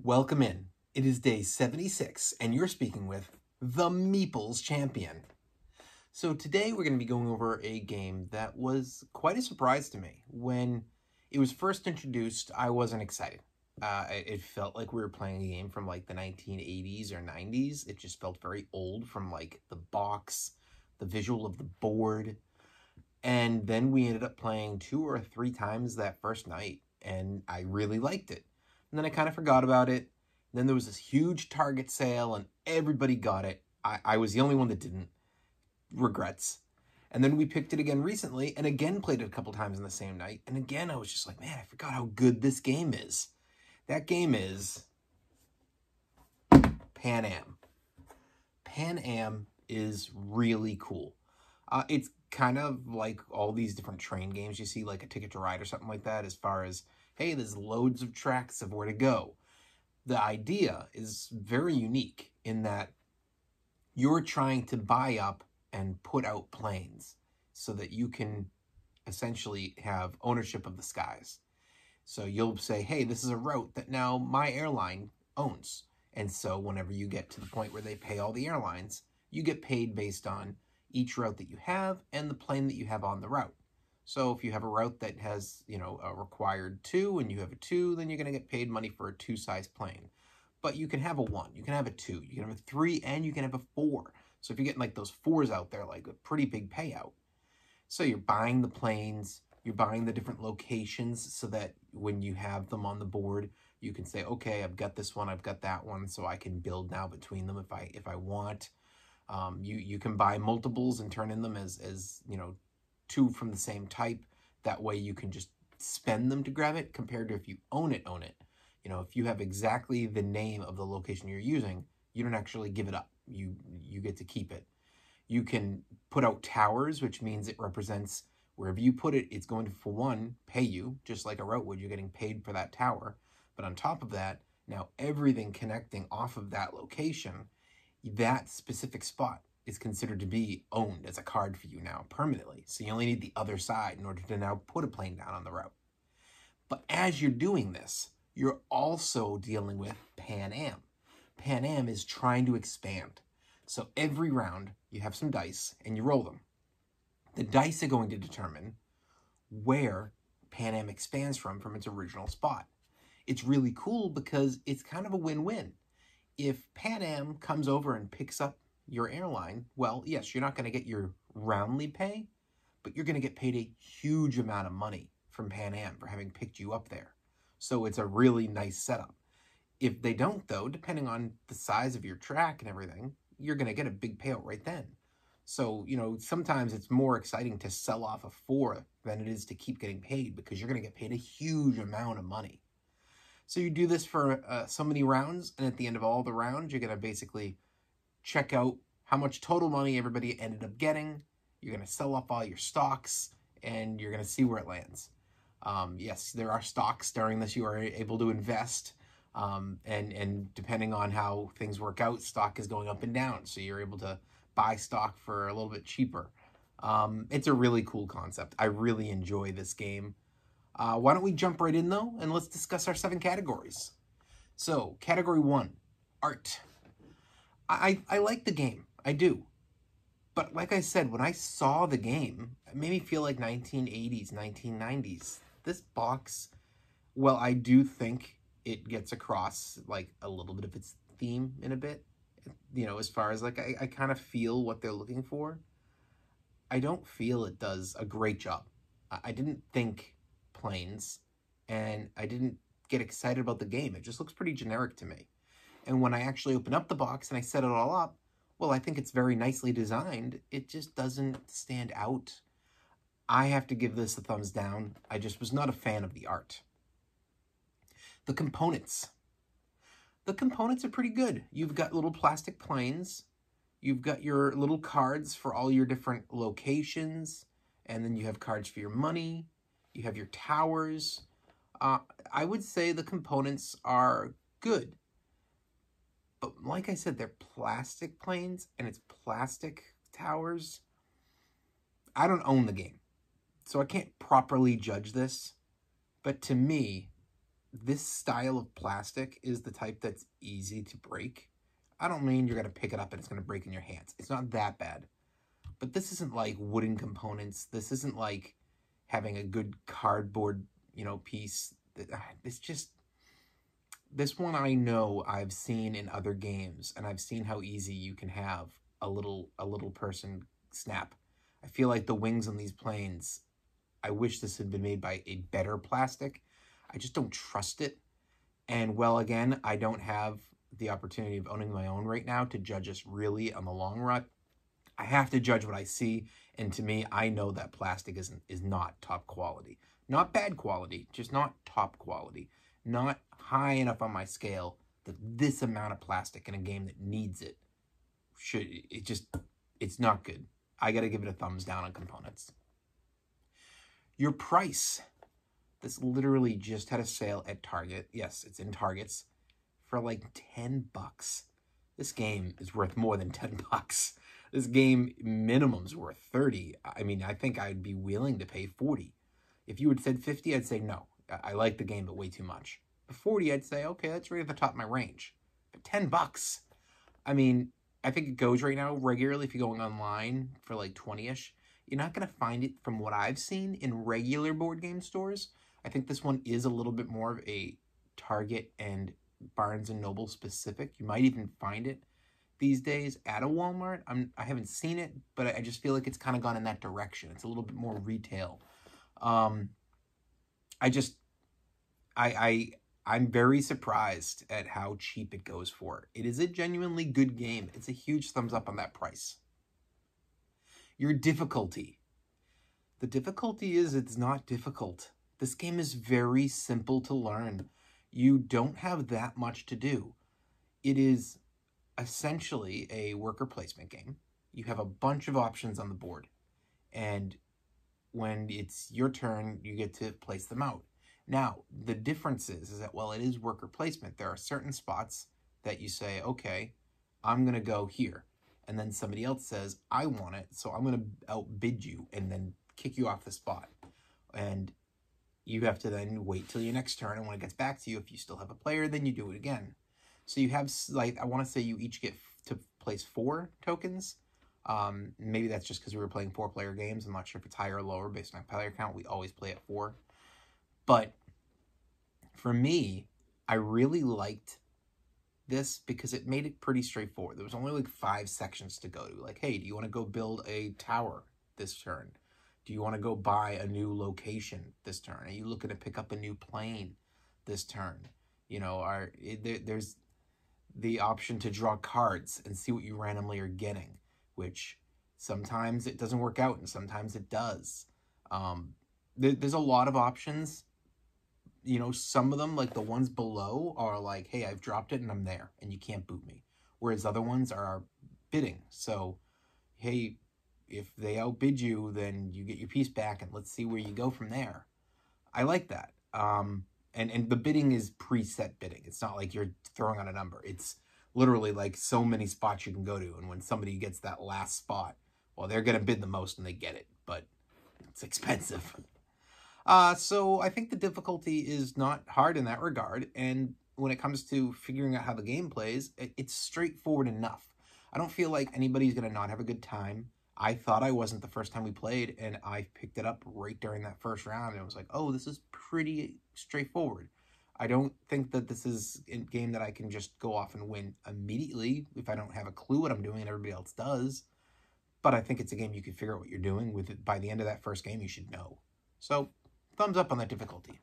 Welcome in. It is day 76, and you're speaking with the Meeples Champion. So today we're going to be going over a game that was quite a surprise to me. When it was first introduced, I wasn't excited. It felt like we were playing a game from like the 1980s or 90s. It just felt very old from like the box, the visual of the board. And then we ended up playing 2 or 3 times that first night, and I really liked it. And then I kind of forgot about it. Then there was this huge Target sale, and everybody got it. I was the only one that didn't. Regrets. And then we picked it again recently, and again played it a couple times in the same night. And again, I was just like, man, I forgot how good this game is. That game is Pan Am. Pan Am is really cool. It's kind of like all these different train games you see, like a Ticket to Ride or something like that, as far as, hey, there's loads of tracks of where to go. The idea is very unique in that you're trying to buy up and put out planes so that you can essentially have ownership of the skies. So you'll say, hey, this is a route that now my airline owns. And so whenever you get to the point where they pay all the airlines, you get paid based on each route that you have and the plane that you have on the route. So if you have a route that has, a required 2 and you have a 2, then you're going to get paid money for a 2-size plane. But you can have a 1, you can have a 2, you can have a 3, and you can have a 4. So if you're getting like those 4s out there, like a pretty big payout. So you're buying the planes, you're buying the different locations so that when you have them on the board, you can say, okay, I've got this one, I've got that one, so I can build now between them if I want. You can buy multiples and turn in them as 2 from the same type. That way you can just spend them to grab it, compared to if you own it. If you have exactly the name of the location you're using, you don't actually give it up. You get to keep it. You can put out towers, which means it represents wherever you put it, it's going to, for one, pay you, just like a route would. You're getting paid for that tower. But on top of that, now everything connecting off of that location, that specific spot is considered to be owned as a card for you now permanently. So you only need the other side in order to now put a plane down on the route. But as you're doing this, you're also dealing with Pan Am. Pan Am is trying to expand. So every round, you have some dice, and you roll them. The dice are going to determine where Pan Am expands from its original spot. It's really cool because it's kind of a win-win. If Pan Am comes over and picks up your airline, well, yes, you're not going to get your roundly pay, but you're going to get paid a huge amount of money from Pan Am for having picked you up there. So it's a really nice setup. If they don't, though, depending on the size of your track and everything, you're going to get a big payout right then. So, sometimes it's more exciting to sell off a 4 than it is to keep getting paid, because you're going to get paid a huge amount of money. So you do this for so many rounds, and at the end of all the rounds, you're going to basically check out how much total money everybody ended up getting. You're going to sell off all your stocks, and you're going to see where it lands. Yes, there are stocks during this you are able to invest. And depending on how things work out, stock is going up and down. So you're able to buy stock for a little bit cheaper. It's a really cool concept. I really enjoy this game. Why don't we jump right in, though, and let's discuss our 7 categories. So, category 1, art. I like the game. I do. But like I said, when I saw the game, it made me feel like 1980s, 1990s. This box, well, I do think it gets across like a little bit of its theme in a bit, as far as like I kind of feel what they're looking for. I don't feel it does a great job. I didn't think planes, and I didn't get excited about the game. It just looks pretty generic to me. And when I actually open up the box and I set it all up, well, I think it's very nicely designed. It just doesn't stand out. I have to give this a thumbs down. I just was not a fan of the art. The components. The components are pretty good. You've got little plastic planes. You've got your little cards for all your different locations. And then you have cards for your money. You have your towers. I would say the components are good. But like I said, they're plastic planes and it's plastic towers. I don't own the game, so I can't properly judge this. But to me, this style of plastic is the type that's easy to break. I don't mean you're going to pick it up and it's going to break in your hands. It's not that bad. But this isn't like wooden components. This isn't like having a good cardboard, piece. It's just, this one I know I've seen in other games, and I've seen how easy you can have a little person snap. I feel like the wings on these planes, I wish this had been made by a better plastic. I just don't trust it. And well, again, I don't have the opportunity of owning my own right now to judge us really on the long run. I have to judge what I see, and to me, I know that plastic is not top quality. Not bad quality, just not top quality. Not high enough on my scale that this amount of plastic in a game that needs it it's not good. I gotta give it a thumbs down on components. Your price. This literally just had a sale at Target. Yes, it's in Targets for like 10 bucks. This game is worth more than 10 bucks. This game minimum's worth 30. I mean, I think I'd be willing to pay 40. If you had said 50, I'd say no. I like the game, but way too much. But 40, I'd say, okay, that's right at the top of my range. But 10 bucks. I mean, I think it goes right now regularly if you're going online for like 20-ish. You're not going to find it from what I've seen in regular board game stores. I think this one is a little bit more of a Target and Barnes & Noble specific. You might even find it these days at a Walmart. I haven't seen it, but I just feel like it's kind of gone in that direction. It's a little bit more retail. I'm very surprised at how cheap it goes for. It is a genuinely good game. It's a huge thumbs up on that price. Your difficulty. The difficulty is it's not difficult. This game is very simple to learn. You don't have that much to do. It is essentially a worker placement game. You have a bunch of options on the board, and when it's your turn, you get to place them out. Now, the difference is that while it is worker placement, there are certain spots that you say, okay, I'm going to go here. And then somebody else says, I want it, so I'm going to outbid you and then kick you off the spot. And you have to then wait till your next turn, and when it gets back to you, if you still have a player, then you do it again. So you have, like, I want to say you each get to place 4 tokens. Maybe that's just because we were playing 4-player games. I'm not sure if it's higher or lower based on player count. We always play at 4. But for me, I really liked this because it made it pretty straightforward. There was only like 5 sections to go to. Like, hey, do you want to go build a tower this turn? Do you want to go buy a new location this turn? Are you looking to pick up a new plane this turn? There's the option to draw cards and see what you randomly are getting, which sometimes it doesn't work out and sometimes it does. There's a lot of options. Some of them, like the ones below, are like, hey, I've dropped it and I'm there and you can't boot me. Whereas other ones are bidding. So, hey, if they outbid you, then you get your piece back and let's see where you go from there. I like that. And the bidding is preset bidding. It's not like you're throwing on a number. It's literally like so many spots you can go to. And when somebody gets that last spot, well, they're going to bid the most and they get it. But it's expensive. So I think the difficulty is not hard in that regard. And when it comes to figuring out how the game plays, it's straightforward enough. I don't feel like anybody's going to not have a good time. I thought I wasn't the first time we played, and I picked it up right during that first round, and I was like, oh, this is pretty straightforward. I don't think that this is a game that I can just go off and win immediately if I don't have a clue what I'm doing and everybody else does. But I think it's a game you can figure out what you're doing with it. By the end of that first game, you should know. So, thumbs up on that difficulty.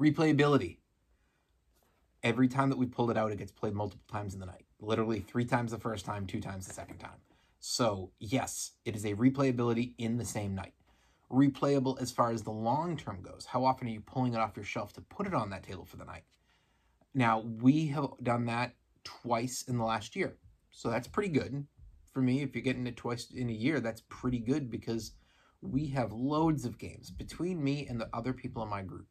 Replayability. Every time that we pulled it out, it gets played multiple times in the night. Literally 3 times the first time, 2 times the second time. So, yes, it is a replayability in the same night. Replayable as far as the long term goes. How often are you pulling it off your shelf to put it on that table for the night? Now, we have done that twice in the last year. So that's pretty good. For me, if you're getting it twice in a year, that's pretty good because we have loads of games between me and the other people in my group.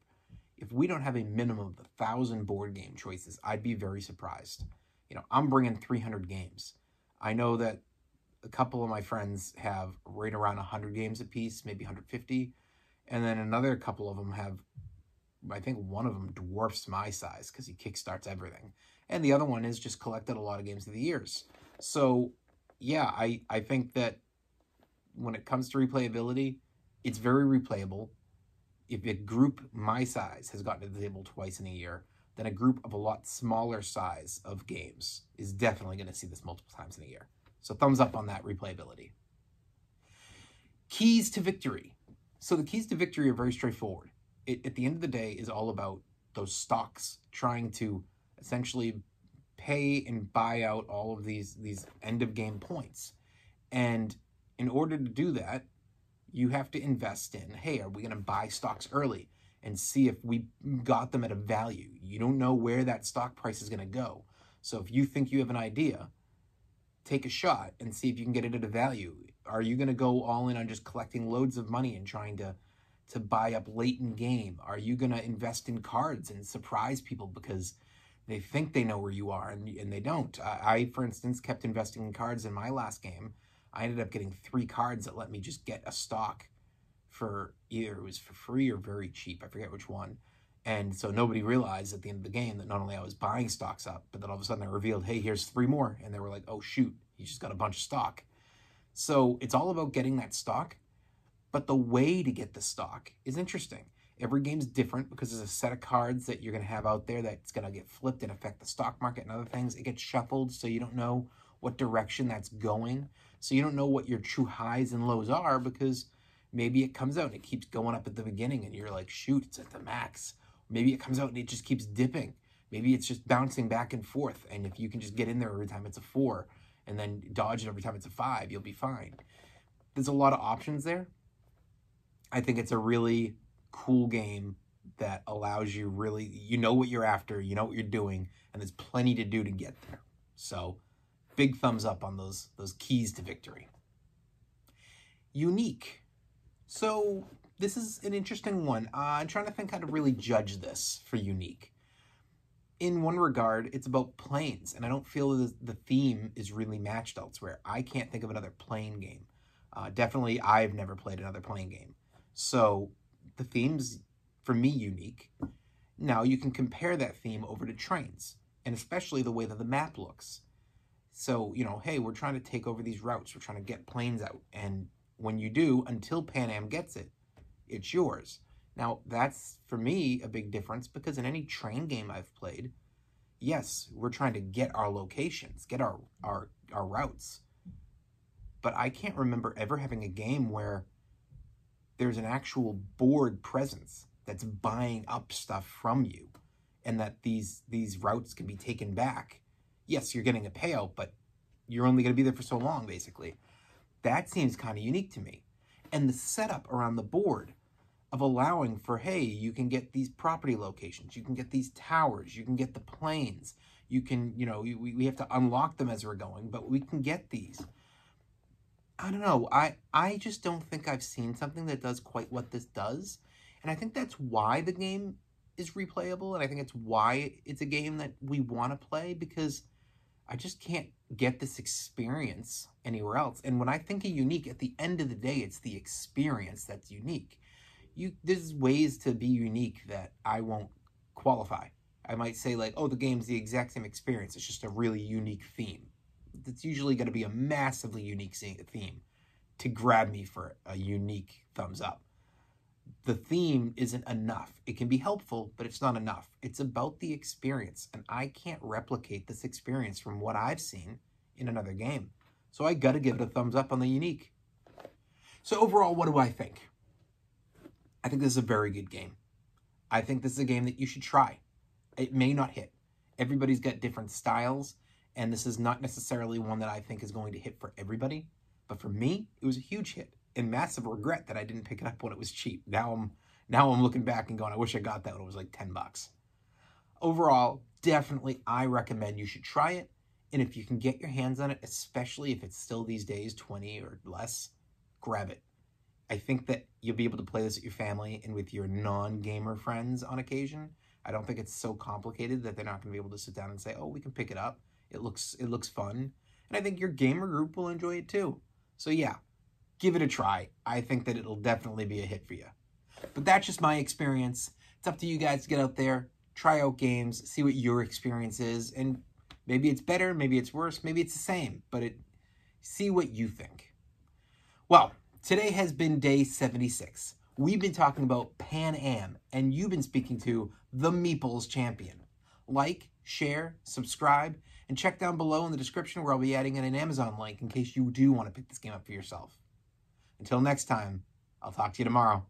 If we don't have a minimum of 1,000 board game choices, I'd be very surprised. I'm bringing 300 games. I know that a couple of my friends have right around 100 games apiece, maybe 150. And then another couple of them have I think one of them dwarfs my size because he kickstarts everything. And the other one has just collected a lot of games of the years. So, yeah, I think that when it comes to replayability, it's very replayable. If a group my size has gotten to the table twice in a year, then a group of a lot smaller size of games is definitely going to see this multiple times in a year. So thumbs up on that replayability. Keys to victory. So the keys to victory are very straightforward. It, at the end of the day, is all about those stocks trying to essentially pay and buy out all of these end of game points. And in order to do that, you have to invest in, hey, are we going to buy stocks early and see if we got them at a value? You don't know where that stock price is going to go. So if you think you have an idea, take a shot and see if you can get it at a value. Are you going to go all in on just collecting loads of money and trying to buy up late in game? Are you going to invest in cards and surprise people because they think they know where you are and they don't? I, for instance, kept investing in cards in my last game. I ended up getting 3 cards that let me just get a stock for either it was for free or very cheap. I forget which one. And so nobody realized at the end of the game that not only I was buying stocks up, but that all of a sudden I revealed, hey, here's 3 more. And they were like, oh, shoot, you just got a bunch of stock. So it's all about getting that stock. But the way to get the stock is interesting. Every game's different because there's a set of cards that you're going to have out there that's going to get flipped and affect the stock market and other things. It gets shuffled, so you don't know what direction that's going. So you don't know what your true highs and lows are because maybe it comes out and it keeps going up at the beginning and you're like, shoot, it's at the max. Maybe it comes out and it just keeps dipping. Maybe it's just bouncing back and forth. And if you can just get in there every time it's a 4 and then dodge it every time it's a 5, you'll be fine. There's a lot of options there. I think it's a really cool game that allows you really, you know what you're after, you know what you're doing, and there's plenty to do to get there. So big thumbs up on those keys to victory. Unique. So this is an interesting one. I'm trying to think how to really judge this for unique. In one regard, it's about planes, and I don't feel the theme is really matched elsewhere. I can't think of another plane game. Definitely, I've never played another plane game. So the theme's, for me, unique. Now, you can compare that theme over to trains, and especially the way that the map looks. So, you know, hey, we're trying to take over these routes. We're trying to get planes out. And when you do, until Pan Am gets it, it's yours. Now, that's, for me, a big difference because in any train game I've played, yes, we're trying to get our locations, get our routes. But I can't remember ever having a game where there's an actual board presence that's buying up stuff from you and that these routes can be taken back. Yes, you're getting a payout, but you're only going to be there for so long, basically. That seems kind of unique to me. And the setup around the board of allowing for, hey, you can get these property locations, you can get these towers, you can get the planes, you can, you know, we have to unlock them as we're going, but we can get these. I don't know, I just don't think I've seen something that does quite what this does. And I think that's why the game is replayable, and I think it's why it's a game that we want to play, because I just can't get this experience anywhere else. And when I think of unique, at the end of the day, it's the experience that's unique. There's ways to be unique that I won't qualify. I might say like, oh, the game's the exact same experience. It's just a really unique theme. It's usually going to be a massively unique theme to grab me for a unique thumbs up. The theme isn't enough. It can be helpful, but it's not enough. It's about the experience, and I can't replicate this experience from what I've seen in another game. So I got to give it a thumbs up on the unique. So overall, what do I think? I think this is a very good game. I think this is a game that you should try. It may not hit. Everybody's got different styles, and this is not necessarily one that I think is going to hit for everybody. But for me, it was a huge hit, and massive regret that I didn't pick it up when it was cheap. Now I'm looking back and going, I wish I got that when it was like 10 bucks. Overall, definitely I recommend you should try it. And if you can get your hands on it, especially if it's still these days 20 or less, grab it. I think that you'll be able to play this with your family and with your non-gamer friends on occasion. I don't think it's so complicated that they're not going to be able to sit down and say, oh, we can pick it up. It looks fun. And I think your gamer group will enjoy it too. So yeah, give it a try. I think that it'll definitely be a hit for you. But that's just my experience. It's up to you guys to get out there, try out games, see what your experience is, and maybe it's better, maybe it's worse, maybe it's the same, but see what you think. Well, today has been day 76. We've been talking about Pan Am, and you've been speaking to the Meeples champion. Like, share, subscribe, and check down below in the description where I'll be adding in an Amazon link in case you do want to pick this game up for yourself. Until next time, I'll talk to you tomorrow.